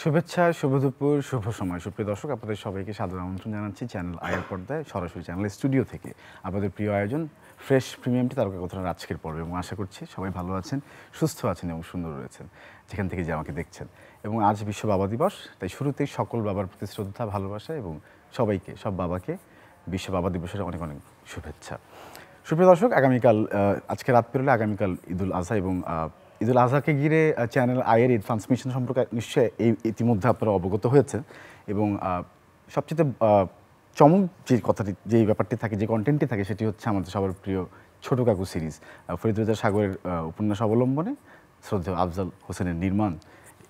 শুভেচ্ছা, শুভ দুপুর, শুভ সময়। সুপ্রিয় দর্শক, আপনাদের সবাইকে সাদর আমন্ত্রণ জানাচ্ছি চ্যানেল আয়ের পর্দায় সরাসরি চ্যানেল স্টুডিও থেকে আপনাদের প্রিয় আয়োজন ফ্রেশ প্রিমিয়ামটি তারকা কথার আজকের পর্বে। এবং আশা করছি সবাই ভালো আছেন, সুস্থ আছেন এবং সুন্দর রয়েছেন যেখান থেকে যে আমাকে দেখছেন। এবং আজ বিশ্ব বাবা দিবস, তাই শুরুতেই সকল বাবার প্রতি শ্রদ্ধা, ভালোবাসা এবং সবাইকে, সব বাবাকে বিশ্ব বাবা দিবসের অনেক অনেক শুভেচ্ছা। সুপ্রিয় দর্শক, আগামীকাল আজকে রাত পেরোলে আগামীকাল ঈদুল আজহা এবং ঈদুল আজহাকে ঘিরে চ্যানেল আয়ের ঈদ ট্রান্সমিশন সম্পর্কে নিশ্চয়ই ইতিমধ্যে আপনারা অবগত হয়েছেন। এবং সবচেয়ে চমক যে কথাটি, যে ব্যাপারটি থাকে, যে কন্টেন্টটি থাকে, সেটি হচ্ছে আমাদের সবার প্রিয় ছোটো কাকু সিরিজ। ফরিদ রেজা সাগরের উপন্যাস অবলম্বনে শ্রদ্ধেয় আফজাল হোসেনের নির্মাণ।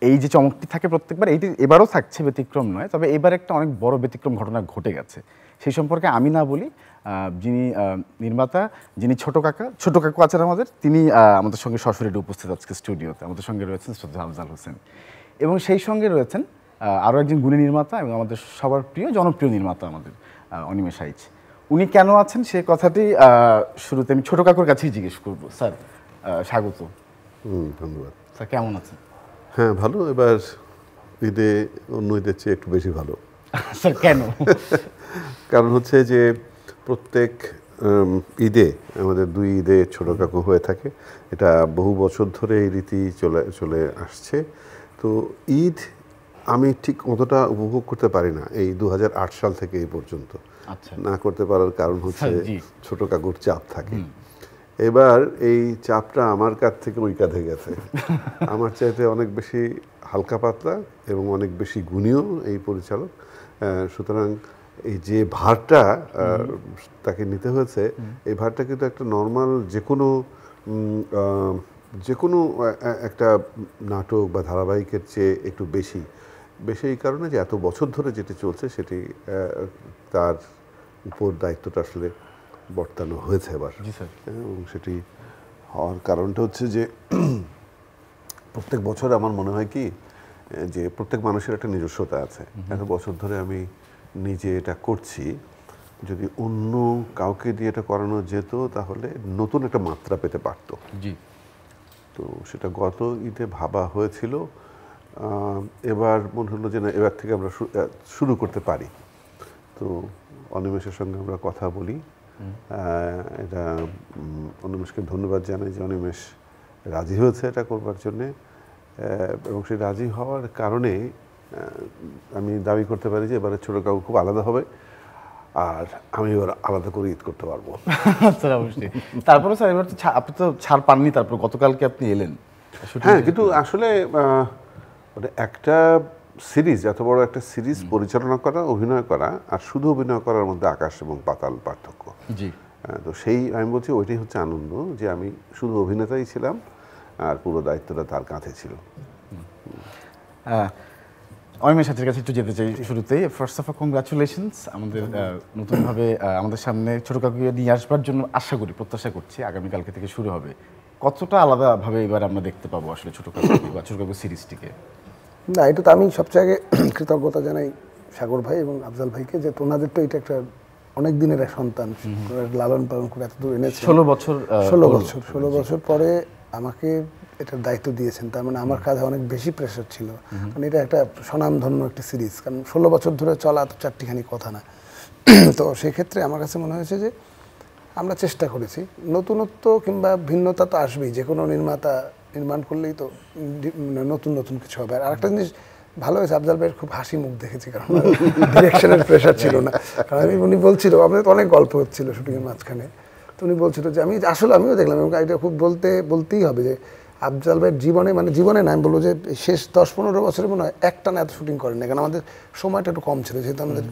এই যে চমকটি থাকে প্রত্যেকবার, এইটি এবারও থাকছে, ব্যতিক্রম নয়। তবে এবার একটা অনেক বড় ব্যতিক্রম ঘটনা ঘটে গেছে। সেই সম্পর্কে আমি না বলি, যিনি নির্মাতা, যিনি ছোটো কাকু আছেন আমাদের, তিনি আমাদের সঙ্গে সশরীরে উপস্থিত আজকে স্টুডিওতে। আমাদের সঙ্গে রয়েছেন শ্রদ্ধেয় আফজাল হোসেন এবং সেই সঙ্গে রয়েছেন আরও একজন গুণী নির্মাতা এবং আমাদের সবার প্রিয় জনপ্রিয় নির্মাতা আমাদের অনিমেষ আইচ। উনি কেন আছেন সে কথাটি শুরুতে আমি ছোটো কাকুর কাছেই জিজ্ঞেস করবো। স্যার, স্বাগত। ধন্যবাদ। স্যার, কেমন আছেন? হ্যাঁ, ভালো। এবার ঈদে অন্য ঈদের চেয়ে একটু বেশি ভালো। স্যার, কেন? কারণ হচ্ছে যে প্রত্যেক ঈদে আমাদের দুই ঈদে ছোটো কাকু হয়ে থাকে। এটা বহু বছর ধরে এই রীতি চলে আসছে। তো ঈদ আমি ঠিক অতটা উপভোগ করতে পারি না এই 2008 সাল থেকে এই পর্যন্ত। আচ্ছা। না করতে পারার কারণ হচ্ছে জি। ছোটো কাকুর চাপ থাকে। এবার এই চাপটা আমার কাঁধ থেকে ওই কাঁধে গেছে। আমার চাইতে অনেক বেশি হালকা পাতলা এবং অনেক বেশি গুণীয় এই পরিচালক। সুতরাং এই যে ভারটা তাকে নিতে হয়েছে, এই ভারটা কিন্তু একটা নর্মাল যে কোনো একটা নাটক বা ধারাবাহিকের চেয়ে একটু বেশি এই কারণে যে এত বছর ধরে যেটি চলছে সেটি তার উপর দায়িত্বটা আসলে বর্তানো হয়েছে এবার। এবং সেটি হওয়ার কারণটা হচ্ছে যে প্রত্যেক বছর আমার মনে হয় কি যে প্রত্যেক মানুষের একটা নিজস্বতা আছে। এত বছর ধরে আমি নিজে এটা করছি, যদি অন্য কাউকে দিয়ে এটা করানো যেত তাহলে নতুন একটা মাত্রা পেতে পারত। জি। তো সেটা গত ঈদে ভাবা হয়েছিল। এবার মনে হলো যে না, এবার থেকে আমরা শুরু করতে পারি। তো অনিমেষের সঙ্গে আমরা কথা বলি। এটা অনিমেষকে ধন্যবাদ জানাই যে অনিমেষ রাজি হয়েছে এটা করবার জন্যে। এবং সেই রাজি হওয়ার কারণে আমি দাবি করতে পারি যে এবারে ছোটো কাকু খুব আলাদা হবে, আর আমি এবার আলাদা করে ঈদ করতে পারবো। স্যার, অবশ্যই। তারপরে স্যার, এবার তো আপনি তো ছাড় পাননি, তারপর গতকালকে আপনি এলেন। হ্যাঁ, কিন্তু আসলে একটা সিরিজ, এত বড় একটা সিরিজ পরিচালনা করা, অভিনয় করা আর শুধু অভিনয় করার মধ্যে আকাশ এবং পাতাল পার্থক্য। জি। তো সেই আমি বলছি ওইটাই হচ্ছে আনন্দ, যে আমি শুধু অভিনেতাই ছিলাম আর পুরো দায়িত্বটা তার কাঁধে ছিল। অনিমেষ সাথের কাছে একটু যেতে চাই শুরুতেই। ফার্স্ট অফ অল কংগ্রাচুলেশনস আমাদের নতুনভাবে আমাদের সামনে ছোটো কাকুকে নিয়ে আসবার জন্য আশা করি, প্রত্যাশা করছি আগামীকালকে থেকে শুরু হবে। কতটা আলাদাভাবে এবার আমরা দেখতে পাবো আসলে ছোটো কাকু বা ছোটো কাকু সিরিজটিকে? না, এটা তো আমি সবচেয়ে আগে কৃতজ্ঞতা জানাই সাগর ভাই এবং আফজাল ভাইকে, যে ওনাদের তো এটা একটা অনেক দিনের এক সন্তান, লালন পালন করে এত দূর এনেছে। 16 বছর পরে আমাকে এটার দায়িত্ব দিয়েছেন। তার মানে আমার কাঁধে অনেক বেশি প্রেশার ছিল, কারণ এটা একটা স্বনামধন্য একটা সিরিজ। কারণ 16 বছর ধরে চলা তো চারটিখানি কথা না। তো সেক্ষেত্রে আমার কাছে মনে হয়েছে যে আমরা চেষ্টা করেছি। নতুনত্ব কিংবা ভিন্নতা তো আসবেই, যে কোনো নির্মাতা নির্মাণ করলেই তো নতুন নতুন কিছু হবে। আর আরেকটা জিনিস ভালো হয়েছে, আফজাল ভাইয়ের খুব হাসি মুখ দেখেছি, কারণ ডিরেকশনের প্রেশার ছিল না। কারণ উনি বলছিল, আমাদের তো অনেক গল্প হচ্ছিল শুটিংয়ের মাঝখানে, তো উনি বলছিল যে আমিও দেখলাম, এবং এটা খুব বলতেই হবে যে আফজাল ভাইয়ের জীবনে না, আমি বলবো যে শেষ 10-15 বছরে মনে হয় একটা না এত শুটিং করেন না। কারণ আমাদের সময়টা একটু কম ছিল, যেহেতু আমাদের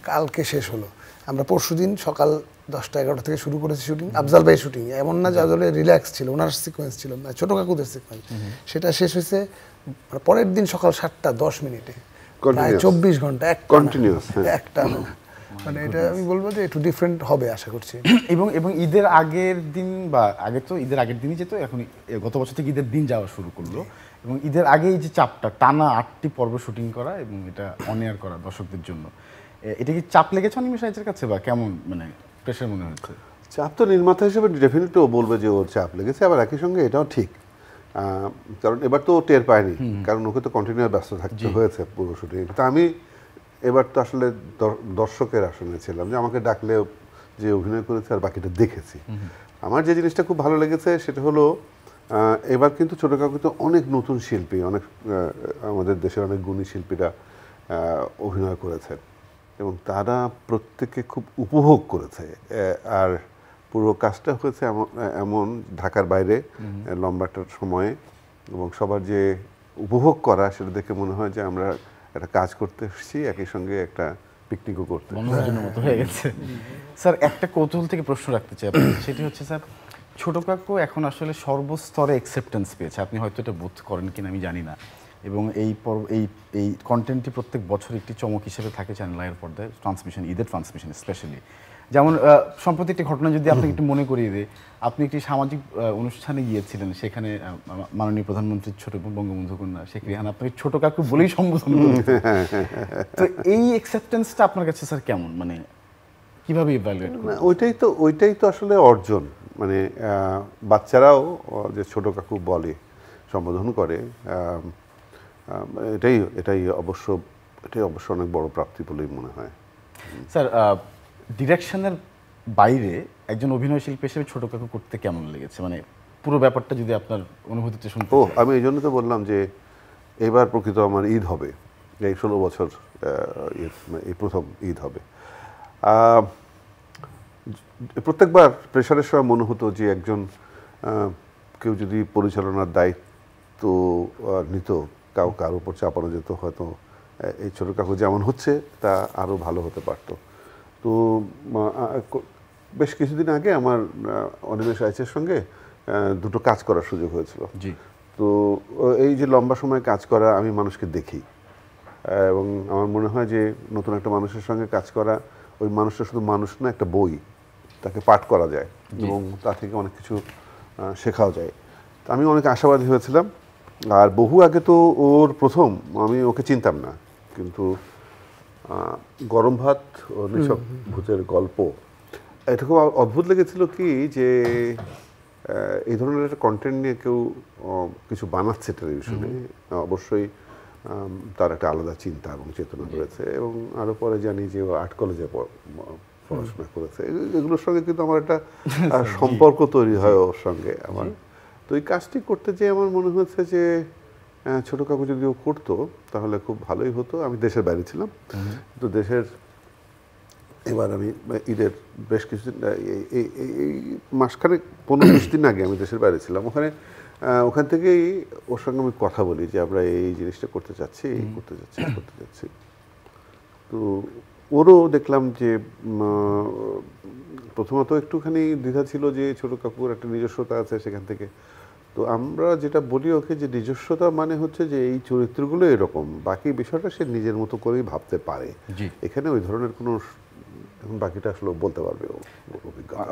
কালকে শেষ হলো। আমরা পরশুদিন সকাল 10টা-11টা থেকে শুরু করেছি শুটিং। আফজাল ভাইয়ের শুটিং এমন না যে আফজাল ভাই রিল্যাক্স ছিল, ওনার সিকোয়েন্স ছিল না, ছোটো কাকুদের সিকোয়েন্স। সেটা শেষ হয়েছে পরের দিন সকাল 7:10 প্রায় 24 ঘন্টা একটা। মানে এটা আমি বলবো যে একটু ডিফারেন্ট হবে আশা করছি। এবং ঈদের আগের দিন, বা আগে তো ঈদের আগের দিনই যেত, এখন গত বছর থেকে ঈদের দিন যাওয়া শুরু করলো। এবং ঈদের আগে এই যে চাপটা, টানা 8টি পর্ব শুটিং করা এবং এটা অন এয়ার করা দর্শকদের জন্য, এটা কি চাপ লেগেছে অনিমেষ আইচের কাছে, বা কেমন মানে প্রেশার মনে হচ্ছে? চাপ তো নির্মাতা হিসেবে ডেফিনেটলি ও বলবে যে ওর চাপ লেগেছে। আবার একই সঙ্গে এটাও ঠিক কারণ এবার তো টের পায়নি, কারণ ওকে তো কন্টিনিউ ব্যস্ত থাকতে হয়েছে পুরো শুটিং। কিন্তু আমি এবার তো আসলে দর্শকের আসনে ছিলাম, যে আমাকে ডাকলে যে অভিনয় করেছে আর বাকিটা দেখেছি। আমার যে জিনিসটা খুব ভালো লেগেছে সেটা হলো এবার কিন্তু ছোট কাকুতে অনেক নতুন শিল্পী, অনেক আমাদের দেশের অনেক গুণী শিল্পীরা অভিনয় করেছেন এবং তারা প্রত্যেকে খুব উপভোগ করেছে। আর পুরো কাজটা হয়েছে এমন ঢাকার বাইরে লম্বাটার সময়ে, এবং সবার যে উপভোগ করা সেটা দেখে মনে হয় যে আমরা একটা কাজ করতে এসেছি, একই সঙ্গে একটা পিকনিকও করতে। মনোরঞ্জনের মতো হয়ে গেছে। স্যার একটা কৌতূহল থেকে প্রশ্ন রাখতে চাই আপনাকে, সেটি হচ্ছে স্যার ছোট কাকু এখন আসলে সর্বস্তরে অ্যাকসেপ্টেন্স পেয়েছে, আপনি হয়তো এটা বোধ করেন কিনা আমি জানি না, এবং এই কন্টেন্টটি প্রত্যেক বছর একটি চমক হিসেবে থাকে চ্যানেল আইয়ের পর্দায়, ট্রান্সমিশন, ঈদের ট্রান্সমিশন স্পেশালি। যেমন সম্প্রতি একটি ঘটনা যদি আপনাকে একটু মনে করিয়ে দেয়, আপনি একটি সামাজিক অনুষ্ঠানে গিয়েছিলেন, সেখানে মাননীয় প্রধানমন্ত্রীর ছোট বঙ্গবন্ধু কন্যা শেখ রেহানা আপনাকে ছোট কাকু বলেই সম্বোধন করেছে। তো এই অ্যাকসেপ্টেন্সটা আপনার কাছে স্যার কেমন, মানে কিভাবে ইভ্যালুয়েট করেন? ওইটাই তো আসলে অর্জন, মানে বাচ্চারাও যে ছোট কাকু বলে, সম্বোধন করে, এটাই অবশ্য অনেক বড় প্রাপ্তি বলেই মনে হয়। স্যার ডিরেকশনের বাইরে একজন অভিনয় শিল্পী হিসেবে ছোট কাকু করতে কেমন লেগেছে, মানে পুরো ব্যাপারটা যদি আপনার অনুভূতিতে শুনতে। আমি এই জন্য তো বললাম যে এবার প্রকৃত আমার ঈদ হবে, এই 16 বছর এই প্রথম ঈদ হবে। প্রত্যেকবার প্রেশারের সময় মনে হতো যে একজন কেউ যদি পরিচালনার দায়িত্ব নিত, কারোর উপর চাপানো যেত, হয়তো এই ছোট কাকু যেমন হচ্ছে তা আরও ভালো হতে পারতো। তো বেশ কিছুদিন আগে আমার অনিমেষ আইচের সঙ্গে দুটো কাজ করার সুযোগ হয়েছিল। তো এই যে লম্বা সময় কাজ করা, আমি মানুষকে দেখি এবং আমার মনে হয় যে নতুন একটা মানুষের সঙ্গে কাজ করা, ওই মানুষটা শুধু মানুষ না, একটা বই, তাকে পাঠ করা যায় এবং তা থেকে অনেক কিছু শেখাও যায়। আমি অনেক আশাবাদী হয়েছিলাম। আর বহু আগে তো ওর প্রথম, আমি ওকে চিনতাম না, কিন্তু গরম ভাত ও নিছক ভূতের গল্প, এটা খুব অদ্ভুত লেগেছিল কি যে এই ধরনের একটা কন্টেন্ট নিয়ে কেউ কিছু বানাচ্ছে টেলিভিশনে, অবশ্যই তার একটা আলাদা চিন্তা এবং চেতনা রয়েছে। এবং আরও পরে জানি যে ও আর্ট কলেজে পড়াশোনা করেছে, এগুলোর সঙ্গে কিন্তু আমার একটা সম্পর্ক তৈরি হয় ওর সঙ্গে আমার। তো এই কাজটি করতে যেয়ে আমার মনে হয়েছে যে ছোট কাকু যদি ও করতো তাহলে খুব ভালোই হতো। আমি দেশের বাইরে ছিলাম, তো দেশের এবার আমি ঈদের বেশ কিছুদিন, এই মাসখানে 15-20 দিন আগে আমি দেশের বাইরে ছিলাম। ওখান থেকেই ওর সঙ্গে আমি কথা বলি যে আমরা এই জিনিসটা করতে চাচ্ছি, করতে যাচ্ছি। তো ওরও দেখলাম যে প্রথমত একটুখানি দ্বিধা ছিল যে ছোট কাকুর একটা নিজস্বতা আছে সেখান থেকে। তো আমরা যেটা বলি ওকে, যে নিজস্বতা মানে হচ্ছে যে এই চরিত্রগুলো এরকম, বাকি বিষয়টা সে নিজের মতো করেই ভাবতে পারে। এখানে ওই ধরনের কোনো, এখন বাকিটা আসলে বলতে পারবে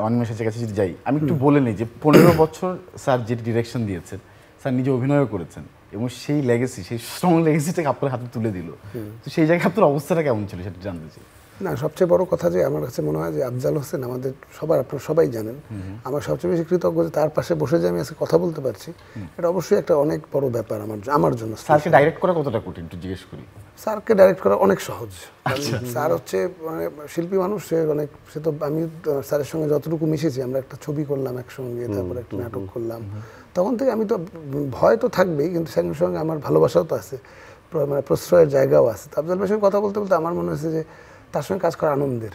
অনিমেষের কাছে যদি যাই, আমি একটু বলে নিই যে 15 বছর স্যার যে ডিরেকশন দিয়েছেন, স্যার নিজে অভিনয়ও করেছেন এবং সেই লেগেসি, সেই স্ট্রং লেগেসিটাকে আপনার হাতে তুলে দিল। তো সেই জায়গায় আপনার অবস্থাটা কেমন ছিল সেটা জানতে চাই। না, সবচেয়ে বড় কথা যে আমার কাছে মনে হয় যে আফজাল হোসেন আমাদের সবার, আপনারা সবাই জানেন, আমার সবচেয়ে বেশি কৃতজ্ঞ যে তার পাশে বসে যে আমি আজকে কথা বলতে পারছি, এটা অবশ্যই একটা অনেক বড় ব্যাপার আমার জন্য। স্যারকে ডাইরেক্ট করা কতটা কঠিন একটু জিজ্ঞেস করি। স্যারকে ডাইরেক্ট করা অনেক সহজ। স্যার হচ্ছে মানে শিল্পী মানুষ, সে তো আমি স্যারের সঙ্গে যতটুকু মিশেছি, আমরা একটা ছবি করলাম একসঙ্গে, তারপরে একটা নাটক করলাম, তখন থেকে আমি তো ভয় তো থাকবেই, কিন্তু সঙ্গে সঙ্গে আমার ভালোবাসাও তো আছে, মানে প্রশ্রয়ের জায়গাও আছে। তো আফজাল ভাইয়ের সঙ্গে কথা বলতে বলতে আমার মনে হয়েছে যে তার সঙ্গে কাজ করা আনন্দের,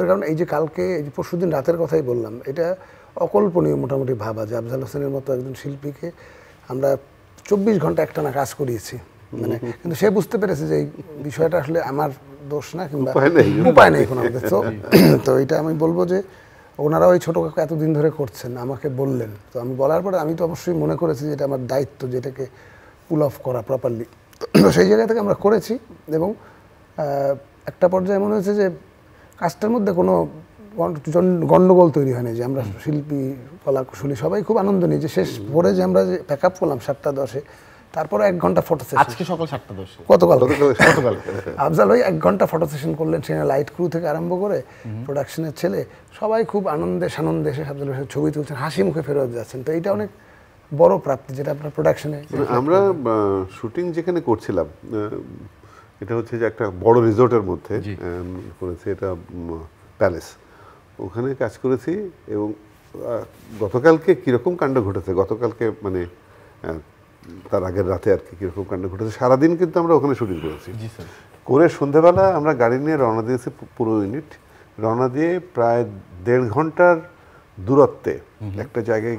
কারণ এই যে কালকে, এই যে পরশুদিন রাতের কথাই বললাম, এটা অকল্পনীয় মোটামুটি ভাবা যে আফজাল হোসেনের মতো একজন শিল্পীকে আমরা 24 ঘন্টা একটানা কাজ করিয়েছি, মানে কিন্তু সে বুঝতে পেরেছে যে এই বিষয়টা আসলে আমার দোষ না, কিংবা উপায় নেই কোনো আমাদের। তো এটা আমি বলবো যে ওনারা ওই ছোটো কাকু এতদিন ধরে করছেন, আমাকে বললেন, তো আমি বলার পরে আমি তো অবশ্যই মনে করেছি যে এটা আমার দায়িত্ব, যেটাকে পুল অফ করা প্রপারলি। তো সেই জায়গা থেকে আমরা করেছি এবং একটা পর্যায়ে মনে হয়েছে যে কাজটার মধ্যে কোনো গণ্ডগোল তৈরি হয়নি, যে আমরা শিল্পী কলাকুশলী সবাই খুব আনন্দ নিই যে শেষ ভোরে যে আমরা যে প্যাক আপ করলাম 7:10, তারপরে 1 ঘন্টা ফটো সেশন, আজকে সকাল 7:10, গতকাল আফজাল ভাই 1 ঘন্টা ফটো সেশন করলেন, সেখানে লাইট ক্রু থেকে আরম্ভ করে প্রোডাকশনের ছেলে সবাই খুব আনন্দে সানন্দে এসে আফজাল ভাইয়ের ছবি তুলছেন, হাসি মুখে ফেরত যাচ্ছেন। তো এইটা অনেক বড় প্রাপ্তি যেটা আপনার প্রোডাকশনে। আমরা শুটিং যেখানে করছিলাম এটা হচ্ছে যে একটা বড় রিসোর্টের মধ্যে করেছি, এটা প্যালেস, ওখানে কাজ করেছি। এবং গতকালকে কীরকম কাণ্ড ঘটেছে, গতকালকে মানে তার আগের রাতে আর কি কীরকম কাণ্ড ঘটেছে, সারাদিন কিন্তু আমরা ওখানে শুটিং করেছি। করে সন্ধ্যেবেলা আমরা গাড়ি নিয়ে রওনা দিয়েছি, পুরো ইউনিট রওনা দিয়ে প্রায় 1.5 ঘন্টার দূরত্বে একটা জায়গায়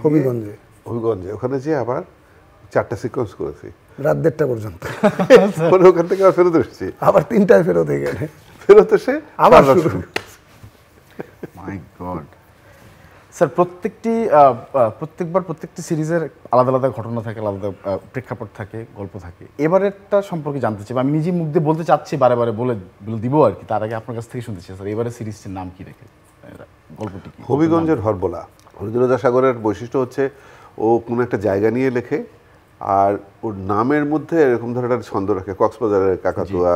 হবিগঞ্জে ওখানে যেয়ে আবার 4টা সিকোয়েন্স করেছি রাত 1:30 পর্যন্ত। পরে ওখান থেকে আবার ফেরত এসেছি, আবার 3টায় ফেরত এসে আবার শুরু। মাই গড স্যার, প্রত্যেকবার প্রত্যেকটি সিরিজের আলাদা আলাদা ঘটনা থাকে, আলাদা প্রেক্ষাপট থাকে, গল্প থাকে। এবারেরটা সম্পর্কে জানতে চাই, আমি নিজে মুখ দিয়ে বলতে চাচ্ছি, বারে বারে বলে দিব আর কি, তার আগে আপনার কাছ থেকে শুনতে চাই স্যার, এবারের সিরিজটির নাম কি রেখে, গল্পটি কি? হবিগঞ্জের হরবোলা। হরিদুলদা সাগরের বৈশিষ্ট্য হচ্ছে ও কোনো একটা জায়গা নিয়ে লেখে, আর ওর নামের মধ্যে এরকম ধরনের একটা ছন্দ রাখে, কক্সবাজারের কাকাতুয়া,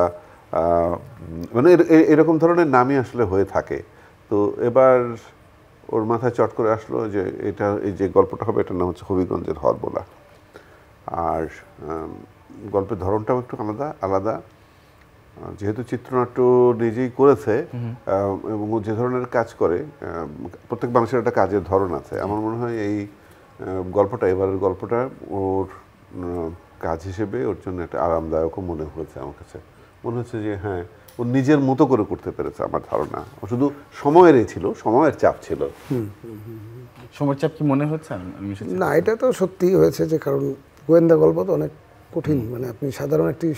মানে এরকম ধরনের নামই আসলে হয়ে থাকে। তো এবার ওর মাথায় চট করে আসলো যে এটা, এই যে গল্পটা হবে এটার নাম হচ্ছে হবিগঞ্জের হরবোলা। আর গল্পের ধরনটাও একটু আলাদা, যেহেতু চিত্রনাট্য নিজেই করেছে এবং ও যে ধরনের কাজ করে, প্রত্যেক মানুষের একটা কাজের ধরন আছে। আমার মনে হয় এই গল্পটা, এবারের গল্পটা ওর কাজ হিসেবে ওর জন্য একটা আরামদায়কও মনে হয়েছে। আমার কাছে মনে হচ্ছে যে হ্যাঁ, ও নিজের মতো করে করতে পেরেছে আমার ধারণা। ও শুধু সময়েরই ছিল, সময়ের চাপ ছিল। সময়ের চাপ কি মনে হচ্ছে? না, এটা তো সত্যিই হয়েছে, যে কারণ গোয়েন্দা গল্প তো অনেক কঠিন। মানে আপনি সাধারণ একটি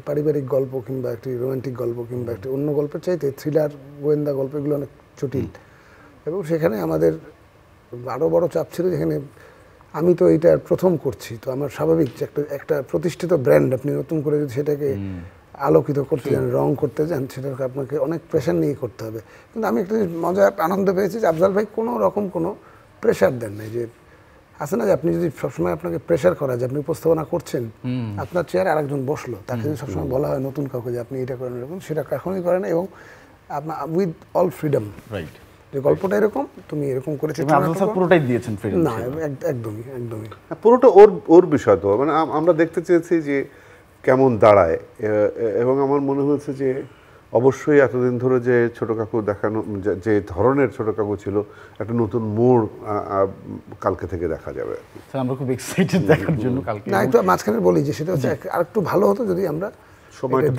পারিবারিক গল্প কিংবা একটি রোমান্টিক গল্প কিংবা একটি অন্য গল্পের চাইতে থ্রিলার গোয়েন্দা গল্প এগুলো অনেক জটিল। এবং সেখানে আমাদের আরও বড় চাপ ছিল, যেখানে আমি তো এটা প্রথম করছি, তো আমার স্বাভাবিক যে একটা প্রতিষ্ঠিত ব্র্যান্ড আপনি নতুন করে যদি সেটাকে আলোকিত করতে যান, রং করতে যান, সেটাকে আপনাকে অনেক প্রেশার নিয়ে করতে হবে। কিন্তু আমি একটা মজার আনন্দ পেয়েছি যে আফজাল ভাই কোনো রকম কোনো প্রেশার দেন নাই। যে আছে না যে আপনি যদি সবসময় আপনাকে প্রেশার করা, যে আপনি উপস্থাপনা করছেন, আপনার চেয়ারে আরেকজন বসলো, তাকে যদি সবসময় বলা হয় নতুন কাউকে যে আপনি এটা করেন এরকম, সেটা কখনোই করে না। এবং আপনার উইথ অল ফ্রিডম, রাইট, যে গল্পটা এরকম, তুমি এরকম করেছো, পুরোটাই দিয়েছেন ফ্রিডম। না, একদমই পুরোটা ওর বিষয় তো, মানে আমরা দেখতে চেয়েছি যে কেমন দাঁড়ায়। এবং আমার মনে হয়েছে যে অবশ্যই এতদিন ধরে যে ছোট কাকু দেখানো, যে ধরনের ছোট কাকু ছিল, একটা নতুন মোড় কালকে থেকে দেখা যাবে। আমরা খুব এক্সাইটেড দেখার জন্য কালকে। না, একটু মাঝখানে বলি যে সেটা হচ্ছে আরেকটু ভালো হতো যদি আমরা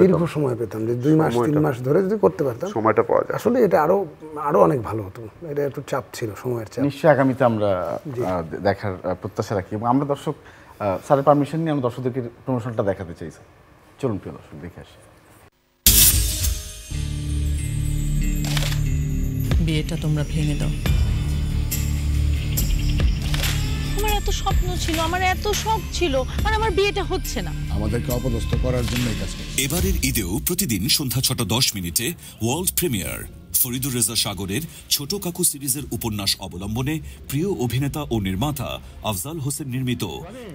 দীর্ঘ সময় পেতাম, যে 2 মাস 3 মাস ধরে যদি করতে পারতাম, সময়টা পাওয়া যায়। আসলে এটা আরো অনেক ভালো হতো। এটা একটু চাপ ছিল, সময়ের চাপ। নিশ্চয়ই আগামীতে আমরা দেখার প্রত্যাশা রাখি, এবং আমরা দর্শক স্যারের পারমিশন নিয়ে আমরা দর্শকদেরকে প্রমোশনটা দেখাতে চাই। চলুন প্রিয় দর্শক, দেখে আসি। বিয়েটা তোমরা ভেঙে দাও। আমার এত স্বপ্ন ছিল, আমার এত শখ ছিল, আর আমার বিয়েটা হচ্ছে না। আমাদেরকে অপদস্থ করার জন্য এই কাজ করছে। এবারের ঈদেও প্রতিদিন সন্ধ্যা 6:10 ওয়ার্ল্ড প্রিমিয়ার ফরিদুর রেজা সাগরের ছোট কাকু সিরিজের উপন্যাস অবলম্বনে প্রিয় অভিনেতা ও নির্মাতা আফজাল হোসেন নির্মিত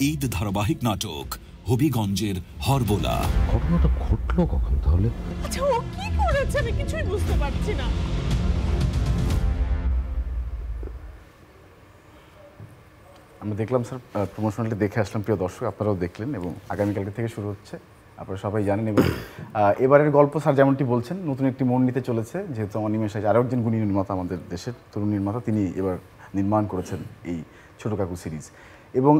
ঈদ ধারাবাহিক নাটক হবিগঞ্জের হরবোলা। ঘটনাটা ঘটলো কখন তাহলে? আচ্ছা, ও কি করেছে আমি কিছুই বুঝতে পারছি না। আমরা দেখলাম স্যার, প্রমোশনালটি দেখে আসলাম, প্রিয় দর্শক আপনারাও দেখলেন, এবং আগামীকালকে থেকে শুরু হচ্ছে, আপনারা সবাই জানেন। এবং এবারের গল্প স্যার যেমনটি বলছেন, নতুন একটি মোড় নিতে চলেছে, যেহেতু অনিমেষ আরও একজন গুণী নির্মাতা, আমাদের দেশের তরুণ নির্মাতা, তিনি এবার নির্মাণ করেছেন এই ছোট কাকু সিরিজ। এবং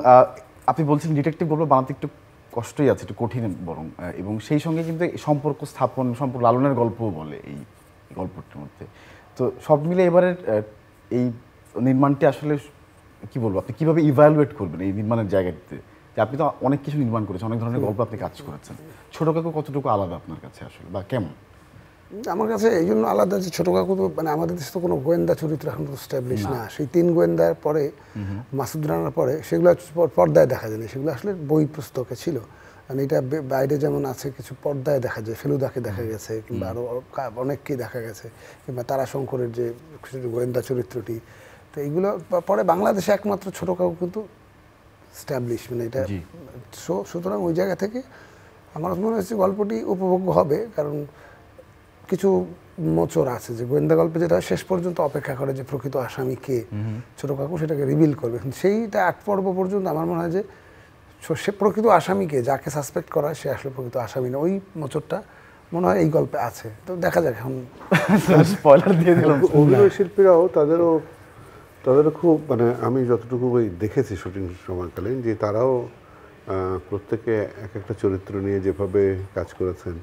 আপনি বলছেন ডিটেকটিভ গল্প বানাতে একটু কষ্টই আছে, একটু কঠিন বরং, এবং সেই সঙ্গে কিন্তু সম্পর্ক স্থাপন, সম্পর্ক লালনের গল্পও বলে এই গল্পটির মধ্যে। তো সব মিলে এবারের এই নির্মাণটি আসলে কি বলবো, আপনি কীভাবে ইভ্যালুয়েট করবেন এই নির্মাণের জায়গাটিতে? যে আপনি তো অনেক কিছু নির্মাণ করেছেন, অনেক ধরনের গল্প আপনি কাজ করেছেন, ছোট কাকু কতটুকু আলাদা আপনার কাছে আসলে, বা কেমন? আমার কাছে এই জন্য আলাদা যে ছোট কাকু তো মানে আমাদের দেশে তো কোনো গোয়েন্দা চরিত্র এখন তো স্ট্যাবলিশ না। সেই 3 গোয়েন্দার পরে, মাসুদ রানার পরে, সেগুলো পর্দায় দেখা যায় না, সেগুলো আসলে বই পুস্তকে ছিল। মানে এটা বাইরে যেমন আছে কিছু পর্দায় দেখা যায়, ফেলুদাকে দেখা গেছে, কিংবা আরও অনেককেই দেখা গেছে, কিংবা তারাশঙ্করের যে গোয়েন্দা চরিত্রটি। তো এইগুলো পরে বাংলাদেশে একমাত্র ছোট কাকু কিন্তু স্ট্যাবলিশ, মানে এটা। সুতরাং ওই জায়গা থেকে আমার মনে হচ্ছে গল্পটি উপভোগ্য হবে, কারণ কিছু মোচড় আছে যে গোয়েন্দা গল্পে যেটা শেষ পর্যন্ত অপেক্ষা করে যে প্রকৃত আসামি কে, ছোট কাকু সেটাকে রিভিল করবে। কিন্তু সেইটা 8 পর্ব পর্যন্ত আমার মনে হয় যে সে প্রকৃত আসামিকে, যাকে সাসপেক্ট করা সে আসলে প্রকৃত আসামি না, ওই মোচড়টা মনে হয় এই গল্পে আছে। তো দেখা যাক এখন। স্পয়লার দিয়ে দিলাম। অভিনয় শিল্পীরাও তাদেরও খুব মানে আমি যতটুকু ওই দেখেছি শুটিং সময়কালীন যে তারাও প্রত্যেকে এক একটা চরিত্র নিয়ে যেভাবে কাজ করেছেন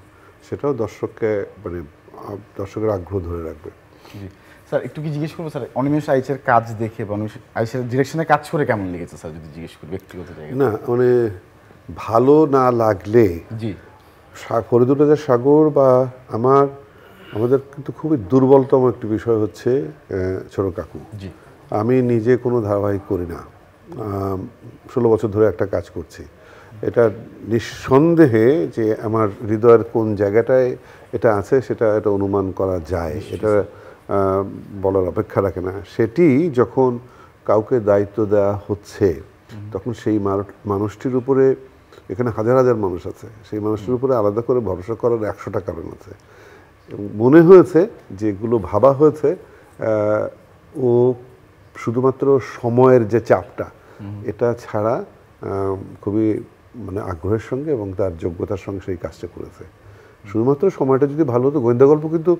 সেটাও দর্শককে মানে দর্শকের আগ্রহ ধরে রাখবে। জি স্যার, একটু কি জিজ্ঞেস করবো স্যার, অনিমেষ আইচের কাজ দেখে বা অনিমেষ আইচের ডিরেকশনে কাজ করে কেমন লেগেছে স্যার, যদি জিজ্ঞেস করি ব্যক্তিগত জায়গায়? না মানে ভালো না লাগলে, জি ফরিদুর রেজা সাগর বা আমাদের কিন্তু খুবই দুর্বলতম একটি বিষয় হচ্ছে ছোট কাকু। জি আমি নিজে কোনো ধারাবাহিক করি না, 16 বছর ধরে একটা কাজ করছি। এটা নিঃসন্দেহে যে আমার হৃদয়ের কোন জায়গাটায় এটা আছে সেটা অনুমান করা যায়, এটা বলার অপেক্ষা রাখে না। সেটি যখন কাউকে দায়িত্ব দেওয়া হচ্ছে তখন সেই মানুষটির উপরে, এখানে হাজার হাজার মানুষ আছে, সেই মানুষটির উপরে আলাদা করে ভরসা করার 100টা কারণ আছে। মনে হয়েছে যেগুলো ভাবা হয়েছে ও শুধুমাত্র সময়ের যে চাপটা এটা ছাড়া খুবই মানে আগ্রহের সঙ্গে এবং তার যোগ্যতার সঙ্গে সেই কাজটা করেছে। শুধুমাত্র সময়টা যদি ভালো হতো, গোয়েন্দা গল্প কিন্তু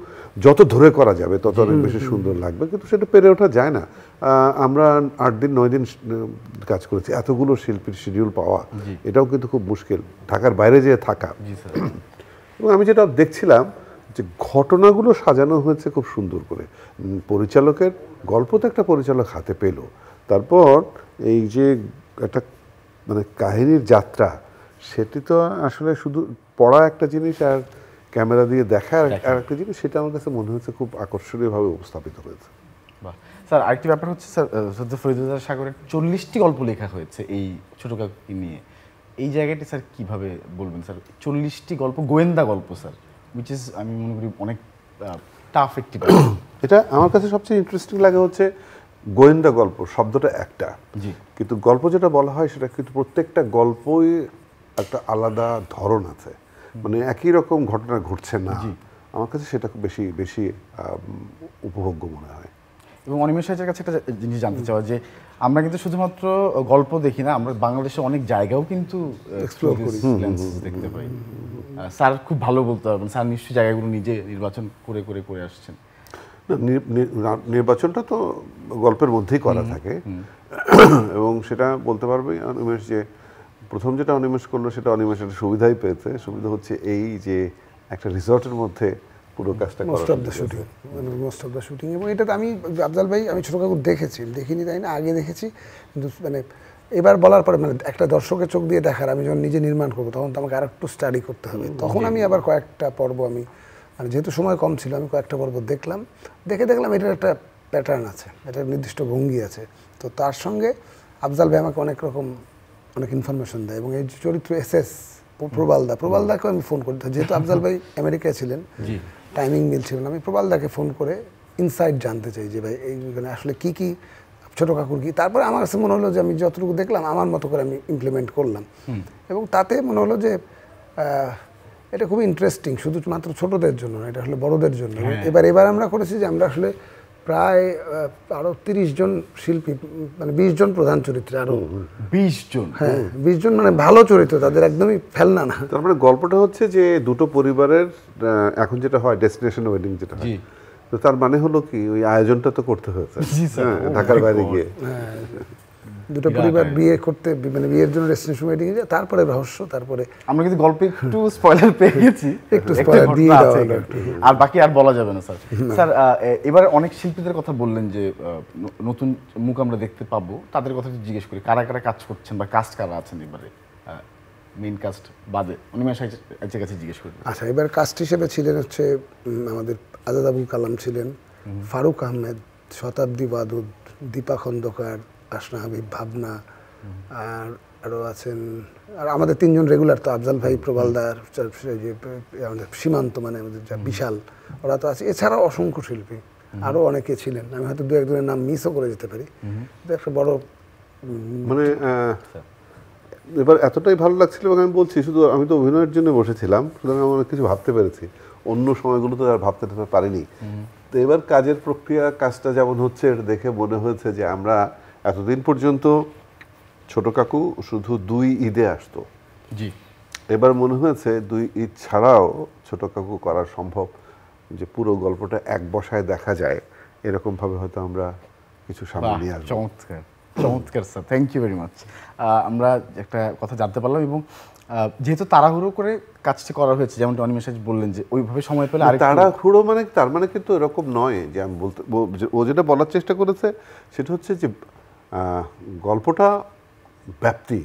যত ধরে করা যাবে তত অনেক বেশি সুন্দর লাগবে, কিন্তু সেটা পেরে ওঠা যায় না। আমরা 8 দিন 9 দিন কাজ করেছি, এতগুলো শিল্পীর শিডিউল পাওয়া এটাও কিন্তু খুব মুশকিল, ঢাকার বাইরে যেয়ে থাকা। এবং আমি যেটা দেখছিলাম যে ঘটনাগুলো সাজানো হয়েছে খুব সুন্দর করে, পরিচালকের গল্প তো একটা পরিচালক হাতে পেল, তারপর এই যে একটা মানে কাহিনীর যাত্রা, সেটি তো আসলে শুধু পড়া একটা জিনিস আর ক্যামেরা দিয়ে দেখা আর একটা জিনিস, সেটা আমার কাছে মনে হচ্ছে খুব আকর্ষণীয়ভাবে উপস্থাপিত হয়েছে। বাহ স্যার, আরেকটি ব্যাপার হচ্ছে স্যার, সদ্য ফরিদুর রেজা সাগরের 40টি গল্প লেখা হয়েছে এই ছোট কাকুকে নিয়ে। এই জায়গাটি স্যার কিভাবে বলবেন স্যার, 40টি গল্প, গোয়েন্দা গল্প স্যার, উইচ ইজ আমি মনে করি অনেক টাফ একটি ব্যাপার। এটা আমার কাছে সবচেয়ে ইন্টারেস্টিং লাগে হচ্ছে গোয়েন্দা গল্প শব্দটা একটা, কিন্তু গল্প যেটা বলা হয় সেটা কিন্তু প্রত্যেকটা গল্পই একটা আলাদা ধরন আছে, মানে একই রকম ঘটনা ঘটছে না। আমার কাছে সেটা খুব বেশি বেশি উপভোগ্য মনে হয়। এবং অনিমেষ আইচের কাছে একটা জিনিস জানতে চাওয়া যে আমরা কিন্তু শুধুমাত্র গল্প দেখি না, আমরা বাংলাদেশে অনেক জায়গাও কিন্তু এক্সপ্লোর করি, দেখতে পাই। স্যার খুব ভালো বলতে পারবেন, স্যার নিশ্চয়ই জায়গাগুলো নিজে নির্বাচন করে করে করে আসছেন। নির্বাচনটা তো গল্পের মধ্যেই করা থাকে এবং সেটা বলতে পারবে অনিমেষ যে প্রথম যেটা অনিমেষ করলো সেটা অনিমেষের সুবিধাই পেয়েছে। সুবিধা হচ্ছে এই যে একটা রিসর্টের মধ্যে পুরো কাজটা মোস্ট অফ দ্য শুটিং। এবং এটা আমি আফজাল ভাই, আমি ছোট কাকু দেখিনি তাই না, আগে দেখেছি, কিন্তু মানে এবার বলার পরে মানে একটা দর্শকের চোখ দিয়ে দেখার, আমি যখন নিজে নির্মাণ করবো তখন তো আমাকে আরেকটু স্টাডি করতে হবে। তখন আমি আবার কয়েকটা পর্ব আমি মানে যেহেতু সময় কম ছিল আমি কয়েকটা পর্ব দেখলাম, দেখলাম এটার একটা প্যাটার্ন আছে, এটার নির্দিষ্ট ভঙ্গি আছে। তো তার সঙ্গে আফজাল ভাই আমাকে অনেক ইনফরমেশন দেয়। এবং এই চরিত্র এসএস প্রবালদাকে আমি ফোন করি, যেহেতু আফজাল ভাই আমেরিকায় ছিলেন, টাইমিং মিলছিলেন, আমি প্রবালদাকে ফোন করে ইনসাইট জানতে চাই যে ভাই এইখানে আসলে কী কী ছোট কাকুর কী। তারপরে আমার কাছে মনে হলো যে আমি যতটুকু দেখলাম আমার মতো করে আমি ইমপ্লিমেন্ট করলাম, এবং তাতে মনে হলো যে এটা খুব ইন্টারেস্টিং, শুধুমাত্র ছোটদের জন্য না, এটা আসলে বড়দের জন্য। এবার আমরা করেছি যে আমরা আসলে প্রায় আরো 30 জন শিল্পী, মানে 20 জন প্রধান চরিত্রে, আরো 20 জন, হ্যাঁ 20 জন মানে ভালো চরিত্র, তাদের একদমই ফেলনা না। তার মানে গল্পটা হচ্ছে যে দুটো পরিবারের এখন যেটা হয় ডেস্টিনেশন ওয়েডিং যেটা হয়, তো তার মানে হলো কি ওই আয়োজনটা তো করতে হয়েছে ঢাকার বাইরে গিয়ে, দুটো পরিবার বিয়ে করতে, মানে বিয়ের জন্য ডেস্টিনেশন ওয়েডিং এ যায়, তারপরে রহস্য, তারপরে আমরা কিন্তু গল্পে একটু স্পয়লার পেয়ে গেছি, একটু স্পয়লার দিয়ে দাও, আর বাকি আর বলা যাবে না স্যার। স্যার এবার অনেক শিল্পীদের কথা বললেন যে নতুন মুখ আমরা দেখতে পাবো, তাদের কথা যদি জিজ্ঞেস করি কারা কারা কাজ করছেন বা কাস্ট কারা আছেন এবারে মেইন কাস্ট বাদে, অনিমেষ আইচের কাছে জিজ্ঞেস করি। আচ্ছা, এবার কাস্ট হিসেবে ছিলেন হচ্ছে আমাদের আজাদ আবুল কালাম ছিলেন, ফারুক আহমেদ, শতাব্দী বাদুদ, দীপা খন্দকার, আসনা হাবিব, ভাবনা, আর আরও আছেন, আর আমাদের 3 জন রেগুলার তো আফজাল ভাই, প্রবালদার, আমাদের সীমান্ত, মানে আমাদের যা বিশাল, ওরা তো আছে। এছাড়াও অসংখ্য শিল্পী আরও অনেকে ছিলেন, আমি হয়তো 2-1 নাম মিসও করে যেতে পারি। এটা একটা বড় মানে এবার এতটাই ভালো লাগছিল এবং আমি বলছি শুধু আমি তো অভিনয়ের জন্য বসেছিলাম, সুতরাং আমি অনেক কিছু ভাবতে পেরেছি। অন্য সময়গুলোতে আর ভাবতে পারিনি। তো এবার কাজের প্রক্রিয়া, কাজটা যেমন হচ্ছে এটা দেখে মনে হয়েছে যে আমরা এতদিন পর্যন্ত ছোট কাকু শুধু 2 ঈদে আসতো, জি, এবার মনে হয়েছে 2 ঈদ ছাড়াও ছোট কাকু করা সম্ভব, যে পুরো গল্পটা এক বসায় দেখা যায়, এরকম ভাবে হয়তো আমরা কিছু সামনে নিয়ে আসবো। চমৎকার চমৎকার sir, thank you very much. আমরা একটা কথা জানতে পারলাম, এবং যেহেতু তাড়াহুড়ো করে কাজটি করা হয়েছে, যেমনটা অনিমেষ বললেন যে ওইভাবে সময় পেলে আরেকটু তাড়াহুড়ো মানে তার মানে কিন্তু এরকম নয় যে আমি বলতে, ও যেটা বলার চেষ্টা করেছে সেটা হচ্ছে যে গল্পটা ব্যাপ্তি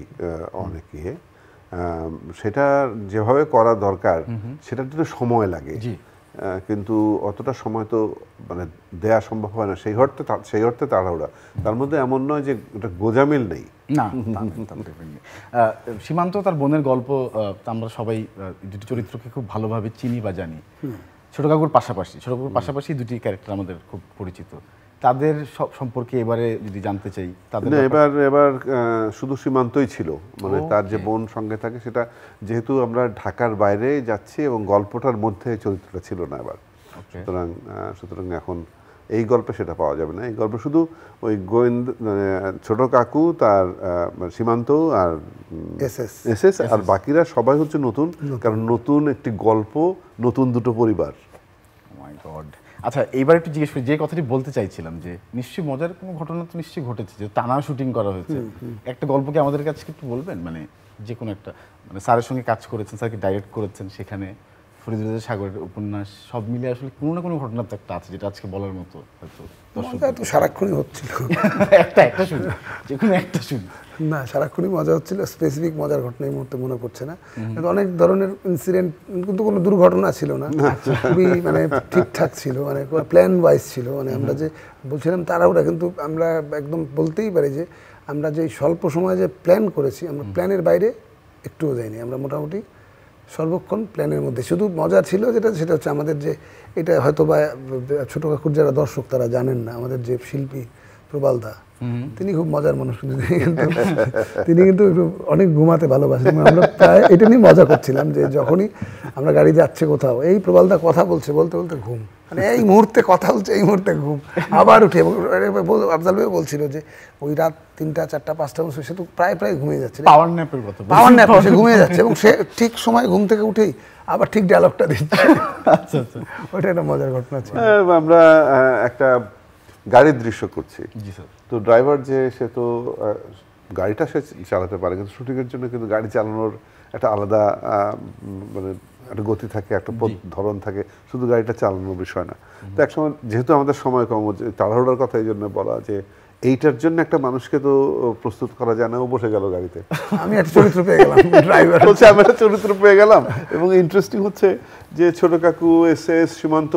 অনেক ইয়ে, সেটা যেভাবে করা দরকার সেটার জন্য সময় লাগে, কিন্তু অতটা সময় তো মানে দেয়া সম্ভব হয় না, সেই অর্থে তাড়াহুড়া। তার মধ্যে এমন নয় যে এটা গোজামিল নেই, না। সীমান্ত তার বোনের গল্প, আমরা সবাই দুটি চরিত্রকে খুব ভালোভাবে চিনি বা জানি। ছোট কাকুর পাশাপাশি দুটি ক্যারেক্টার আমাদের খুব পরিচিত। তাদের সম্পর্কে এবারে যদি জানতে চাই, তাদের এবার শুধু সীমান্তই ছিল, মানে তার যে বোন সঙ্গে থাকে, সেটা যেহেতু আমরা ঢাকার বাইরে যাচ্ছি এবং গল্পটার মধ্যে চরিত্রটা ছিল না এবার, সুতরাং এখন এই গল্পে সেটা পাওয়া যাবে না। এই গল্পে শুধু ওই গোয়েন্দা, ছোট কাকু, তার সীমান্ত আর এসএস আর বাকিরা সবাই হচ্ছে নতুন, কারণ নতুন একটি গল্প, নতুন দুটো পরিবার। মাই গড। আচ্ছা, এইবার একটু জিজ্ঞেস করি, যে কথাটি বলতে চাইছিলাম, যে নিশ্চয়ই মজার কোনো ঘটনা তো নিশ্চয়ই ঘটেছে, যে টানা শুটিং করা হয়েছে। একটা গল্পকে আমাদের কাছে একটু বলবেন, মানে যে কোনো একটা, মানে স্যারের সঙ্গে কাজ করেছেন, স্যারকে ডাইরেক্ট করেছেন, সেখানে ফরিদুর রেজা সাগরের উপন্যাস, সব মিলিয়ে আসলে কোনো না কোনো ঘটনা তো একটা আছে যেটা আজকে বলার মতো হয়তো। মজা তো সারাক্ষণই হচ্ছিল, একটা শুনি, যে কোনো একটা শুনি। না, সারাক্ষণই মজা হচ্ছিল, স্পেসিফিক মজার ঘটনা এই মুহূর্তে মনে পড়ছে না, কিন্তু অনেক ধরনের ইনসিডেন্ট, কিন্তু কোনো দুর্ঘটনা ছিল না, খুবই মানে ঠিকঠাক ছিল, মানে প্ল্যান ওয়াইজ ছিল। মানে আমরা যে বলছিলাম তাড়াহুড়া, কিন্তু আমরা একদম বলতেই পারি যে আমরা যে স্বল্প সময়ে যে প্ল্যান করেছি, আমরা প্ল্যানের বাইরে একটুও যাইনি, আমরা মোটামুটি সর্বক্ষণ প্ল্যানের মধ্যে। শুধু মজা ছিল সেটা হচ্ছে আমাদের যে, এটা হয়তো বা ছোট কাকুর যারা দর্শক তারা জানেন না, আমাদের যে শিল্পী প্রবালদা, তিনি খুব মজার মানুষ, তিনি কিন্তু অনেক ঘুমাতে ভালোবাসেন। আমরা প্রায় এটা নিয়ে মজা করছিলাম যে যখনই আমরা গাড়ি যাচ্ছে কোথাও, এই প্রবালদা কথা বলতে বলতে ঘুম, মানে এই মুহূর্তে কথা বলছে, এই মুহূর্তে ঘুম, আবার উঠে। আফজাল ভাই বলছিল যে ওই রাত 3টা 4টা 5টা বছর সে তো প্রায় ঘুমিয়ে যাচ্ছে, পাওয়ার ন্যাপের কথা, পাওয়ার ন্যাপ, সে ঘুমিয়ে যাচ্ছে এবং সে ঠিক সময় ঘুম থেকে উঠেই আবার ঠিক ডায়লগটা দিচ্ছে। আচ্ছা আচ্ছা, ওইটা একটা মজার ঘটনা ছিল। আমরা একটা গাড়ির দৃশ্য করছি, জি স্যার। তো ড্রাইভার যে, সে তো গাড়িটা সে চালাতে পারে, কিন্তু শুটিংয়ের জন্য কিন্তু গাড়ি চালানোর একটা আলাদা মানে একটা গতি থাকে, একটা ধরন থাকে, শুধু গাড়িটা চালানোর বিষয় না। তো একসময় যেহেতু আমাদের সময় কম, তাড়াহুড়োর কথা এই জন্য বলা, যে এইটার জন্য একটা মানুষকে তো প্রস্তুত করা যায় না, ও বসে গেল গাড়িতে, আমি একটা চরিত্র পেয়ে গেলাম, ড্রাইভার বলছে আমি একটা চরিত্র পেয়ে গেলাম। এবং ইন্টারেস্টিং হচ্ছে যে ছোট কাকু, এসএস, সীমান্ত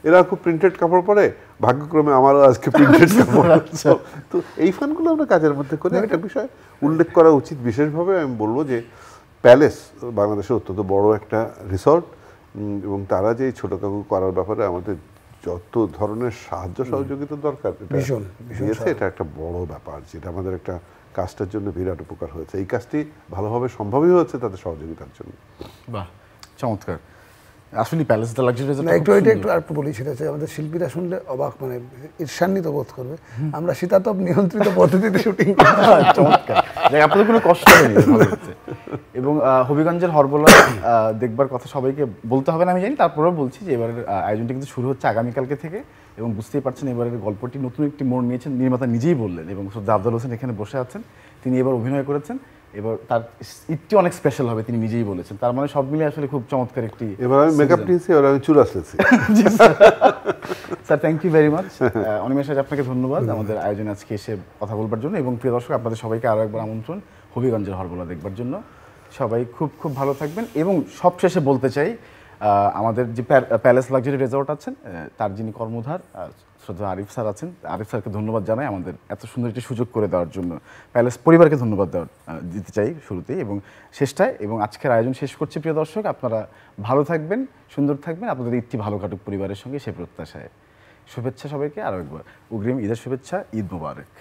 এরা খুব প্রিন্টেড কাপড় পরে, ভাগ্যক্রমে আমারও আজকে প্রিন্টেড কাপড়। তো এই ফানগুলো আমরা কাজের মধ্যে করি। একটা বিষয় উল্লেখ করা উচিত বিশেষভাবে, আমি বলবো যে প্যালেস বাংলাদেশের অত্যন্ত বড় একটা রিসর্ট, এবং তারা যে ছোট কাকু করার ব্যাপারে আমাদের যত ধরনের সাহায্য সহযোগিতা দরকার দিয়েছে, এটা একটা বড় ব্যাপার, যেটা আমাদের একটা কাজটার জন্য বিরাট উপকার হয়েছে। এই কাজটি ভালোভাবে সম্ভবই হচ্ছে তাদের সহযোগিতার জন্য। বাহ, চমৎকার। আসলে প্যালেস দ্য লাক্সারি রেজর্ট, একটু বলি, সেটা হচ্ছে আমাদের শিল্পীরা শুনলে অবাক, মানে ঈর্ষান্বিত বোধ করবে। আমরা শীতাতপ নিয়ন্ত্রিত পদ্ধতিতে শুটিং করি। চমৎকার, আপনাদের কোনো কষ্ট হয়নি, ভালো হচ্ছে। এবং হবিগঞ্জের হরবোলা দেখবার কথা সবাইকে বলতে হবে না আমি জানি, তারপরেও বলছি যে এবারের আয়োজনটি কিন্তু শুরু হচ্ছে আগামীকালকে থেকে, এবং বুঝতেই পারছেন এবারের গল্পটি নতুন একটি মোড় নিয়েছেন, নির্মাতা নিজেই বললেন, এবং শ্রদ্ধা আফজাল হোসেন এখানে বসে আছেন, তিনি এবার অভিনয় করেছেন, এবার তার ঈদটি অনেক স্পেশাল হবে, তিনি নিজেই বলেছেন। তার মানে সব মিলে আসলে খুব চমৎকার একটি। এবার আমি মেকআপ নিয়েছি, এবার আমি চুল আসলেছি। Sir, thank you very much. Animesh, আপনাকে ধন্যবাদ আমাদের আয়োজনে আজকে এসে কথা বলবার জন্য, এবং প্রিয় দর্শক, আপনাদের সবাইকে আরও একবার আমন্ত্রণ হবিগঞ্জের হরবোলা দেখবার জন্য। সবাই খুব খুব ভালো থাকবেন। এবং সবশেষে বলতে চাই, আমাদের যে প্যালেস লাক্সারি রিসর্ট আছেন, তার যিনি কর্মধার শ্রদ্ধা আরিফ স্যার আছেন, আরিফ স্যারকে ধন্যবাদ জানাই আমাদের এত সুন্দর একটি সুযোগ করে দেওয়ার জন্য। প্যালেস পরিবারকে ধন্যবাদ দিতে চাই শুরুতেই এবং শেষটায়। এবং আজকের আয়োজন শেষ করছি। প্রিয় দর্শক, আপনারা ভালো থাকবেন, সুন্দর থাকবেন, আপনাদের ঈদটি ভালো কাটুক পরিবারের সঙ্গে, সে প্রত্যাশায়। শুভেচ্ছা সবাইকে আরও একবার, অগ্রিম ঈদের শুভেচ্ছা, ঈদ মোবারক।